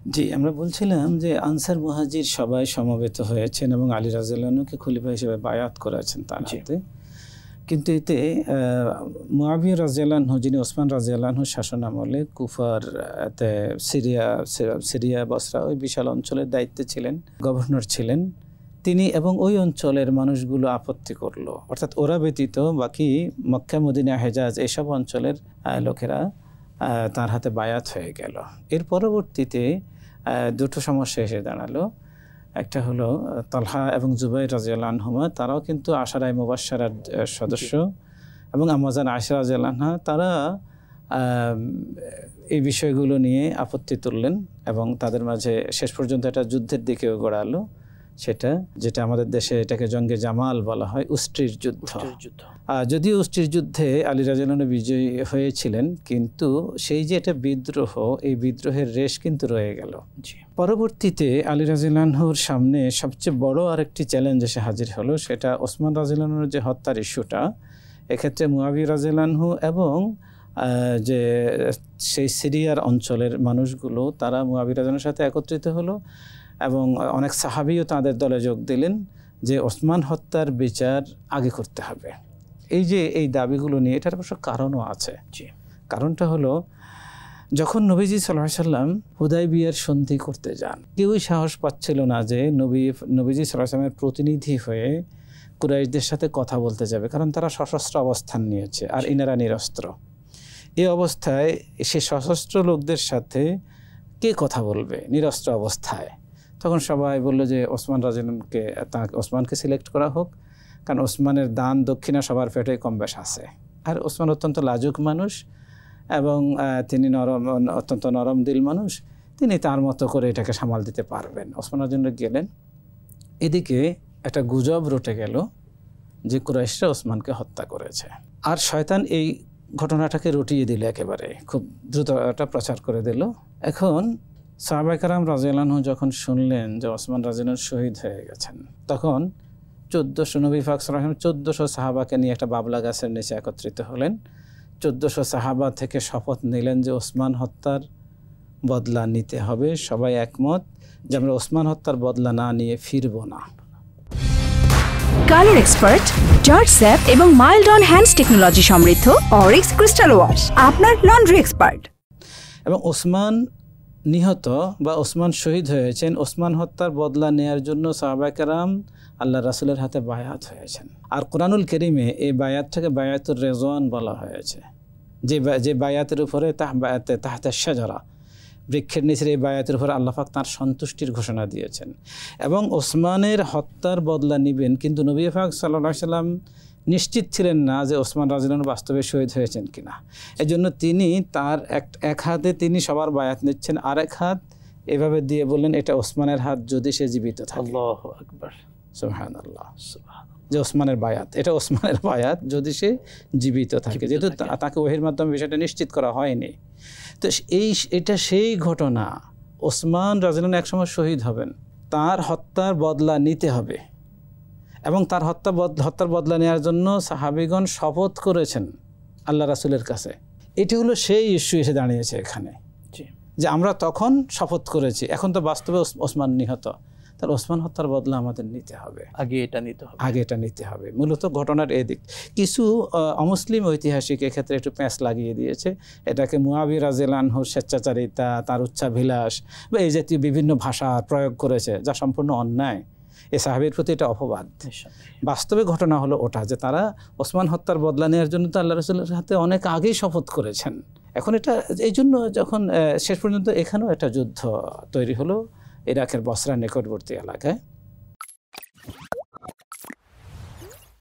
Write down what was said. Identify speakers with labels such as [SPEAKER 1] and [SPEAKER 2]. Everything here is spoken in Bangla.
[SPEAKER 1] জি, আমরা বলছিলাম যে আনসার মুহাজির সবাই সমবেত হয়েছেন এবং আলী রাদিয়াল্লাহু আনহুকে খলিফা হিসেবে বায়াত করেছেন তার হাতে। কিন্তু এতে মুয়াবিয়া রাদিয়াল্লাহু আনহু, যিনি ওসমান রাদিয়াল্লাহু আনহুর শাসন আমলে কুফার, সিরিয়া, বসরা ওই বিশাল অঞ্চলের দায়িত্বে ছিলেন, গভর্নর ছিলেন তিনি, এবং ওই অঞ্চলের মানুষগুলো আপত্তি করলো। অর্থাৎ ওরা ব্যতীত বাকি মক্কা, মদিনা, হেজাজ এসব অঞ্চলের লোকেরা তার হাতে বায়াত হয়ে গেল। এর পরবর্তীতে দুটো সমস্যা এসে দাঁড়ালো। একটা হলো তালহা এবং জুবাইর রাদিয়াল্লাহু আনহুমা, তারাও কিন্তু আশারায়ে মুবাশশারার সদস্য, এবং আম্মা জান আয়েশা রাদিয়াল্লাহু আনহা, তারা এই বিষয়গুলো নিয়ে আপত্তি তুললেন এবং তাদের মাঝে শেষ পর্যন্ত একটা যুদ্ধের দিকেও গড়ালো। সেটা যেটা আমাদের দেশে এটাকে জঙ্গে জামাল বলা হয়, উষ্ট্রির যুদ্ধ। যদিও উষ্ট্রির যুদ্ধে আলী রাদিয়াল্লাহু আনহু বিজয়ী হয়েছিলেন, কিন্তু সেই যে এটা বিদ্রোহ, এই বিদ্রোহের রেশ কিন্তু রয়ে গেল। পরবর্তীতে আলী রাদিয়াল্লাহু আনহুর সামনে সবচেয়ে বড় আরেকটি চ্যালেঞ্জ এসে হাজির হলো, সেটা ওসমান রাদিয়াল্লাহু আনহুর যে হত্যার ইস্যুটা। এক্ষেত্রে মুয়াবিয়া রাদিয়াল্লাহু আনহু এবং যে সেই সিরিয়ার অঞ্চলের মানুষগুলো, তারা মুয়াবিয়া রাদিয়াল্লাহু আনহুর সাথে একত্রিত হলো এবং অনেক সাহাবীও তাদের দলে যোগ দিলেন যে ওসমান হত্যার বিচার আগে করতে হবে। এই যে এই দাবিগুলো নিয়ে, এটার অবশ্য কারণও আছে। কারণটা হলো, যখন নবীজি সাল্লাল্লাহু আলাইহি সাল্লাম হুদায়বিয়ার সন্ধি করতে যান, কেউই সাহস পাচ্ছিল না যে নবীজি সাল্লাল্লাহু আলাইহি সাল্লামের প্রতিনিধি হয়ে কুরাইশদের সাথে কথা বলতে যাবে, কারণ তারা সশস্ত্র অবস্থান নিয়েছে আর ইনারা নিরস্ত্র। এই অবস্থায় সে সশস্ত্র লোকদের সাথে কে কথা বলবে নিরস্ত্র অবস্থায়? তখন সবাই বললো যে ওসমান রাদিয়াল্লাহু আনহুকে, ওসমানকে সিলেক্ট করা হোক, কারণ ওসমানের দান দক্ষিণা সবার পেটে কম বেশ আছে, আর ওসমান অত্যন্ত লাজুক মানুষ এবং তিনি অত্যন্ত নরম দিল মানুষ, তিনি তার মতো করে এটাকে সামাল দিতে পারবেন। ওসমান রাদিয়াল্লাহু আনহু গেলেন। এদিকে একটা গুজব রটে গেল যে কুরাইশরা ওসমানকে হত্যা করেছে, আর শয়তান এই ঘটনাটাকে রটিয়ে দিল, একেবারে খুব দ্রুত একটা প্রচার করে দিল। এখন সাহাবায়ে কেরাম রাদিয়াল্লাহু আনহু যখন শুনলেন যে ওসমান রাদিয়াল্লাহু আনহু শহীদ হয়ে গেছেন, তখন 1400 নবী পাক সাল্লাল্লাহু আলাইহি ওয়াসাল্লাম 1400 সাহাবাকে নিয়ে একটা বাবলা গাছের নিচে একত্রিত হলেন। 1400 সাহাবা থেকে শপথ নিলেন যে ওসমান হত্যার বদলা নিতে হবে। সবাই একমত যে আমরা ওসমান হত্যার বদলা না নিয়ে ফিরব না।
[SPEAKER 2] কালার এক্সপার্ট, জর্জ স্যাপ এবং মাইল্ড অন হ্যান্ডস টেকনোলজি সমৃদ্ধ অরিক্স ক্রিস্টাল ওয়াশ আপনার লন্ড্রি এক্সপার্ট।
[SPEAKER 1] এবং ওসমান নিহত বা ওসমান শহীদ হয়েছেন, ওসমান হত্যার বদলা নেয়ার জন্য সাহাবায়ে কেরাম আল্লাহ রাসূলের হাতে বায়াত হয়েছেন। আর কোরআনুল কারীমে এই বায়াতটাকে বায়াতুর রিজওয়ান বলা হয়েছে, যে বায়াতের উপরে তাহতা শাজারা, বৃক্ষের নিচের এই বায়াতের উপরে আল্লাহ পাক তাঁর সন্তুষ্টির ঘোষণা দিয়েছেন। এবং ওসমানের হত্যার বদলা নেবেন, কিন্তু নবী পাক সাল্লাল্লাহু আলাইহি ওয়াসাল্লাম নিশ্চিত ছিলেন না যে ওসমান রাদিয়াল্লাহু আনহু বাস্তবে শহীদ হয়েছেন কিনা। এজন্য তিনি তার এক হাতে তিনি সবার বায়াত নিচ্ছেন, আরেক হাত এভাবে দিয়ে বললেন, এটা ওসমানের হাত যদি সে জীবিত থাকে।
[SPEAKER 3] আল্লাহু আকবার,
[SPEAKER 1] সুবহানাল্লাহ, যে ওসমানের বায়াত, এটা ওসমানের বায়াত যদি সে জীবিত থাকে, যেহেতু তাকে ওহীর মাধ্যমে বিষয়টা নিশ্চিত করা হয়নি। তো এটা সেই ঘটনা, ওসমান রাদিয়াল্লাহু আনহু একসময় শহীদ হবেন, তার হত্যার বদলা নিতে হবে, এবং তার হত্যার বদলা নেওয়ার জন্য সাহাবীগণ শপথ করেছেন আল্লাহ রাসূলের কাছে। এটি হলো সেই ইস্যু এসে দাঁড়িয়েছে এখানে, যে আমরা তখন শপথ করেছি, এখন তো বাস্তবে ওসমান নিহত, তাহলে ওসমান হত্যার বদলা আমাদের নিতে হবে, আগে এটা নিতে হবে। মূলত ঘটনার এদিক কিছু অমুসলিম ঐতিহাসিক এক্ষেত্রে একটু প্যাঁচ লাগিয়ে দিয়েছে, এটাকে মুয়াবিয়া রাদিয়াল্লাহু আনহুর স্বেচ্ছাচারিতা, তার উচ্চাভিলাষ বা এই জাতীয় বিভিন্ন ভাষা প্রয়োগ করেছে, যা সম্পূর্ণ অন্যায়। এ সাহাবীর প্রতি এটা অপবাদ। বাস্তবে ঘটনা হলো ওটা, যে তারা ওসমান হত্যার বদলা নেওয়ার জন্য তো আল্লাহ রাসূলের হাতে অনেক আগেই শপথ করেছেন। এখন এটা এই জন্য যখন শেষ পর্যন্ত এখানেও একটা যুদ্ধ তৈরি হলো ইরাকের বসরার নিকটবর্তী এলাকায়।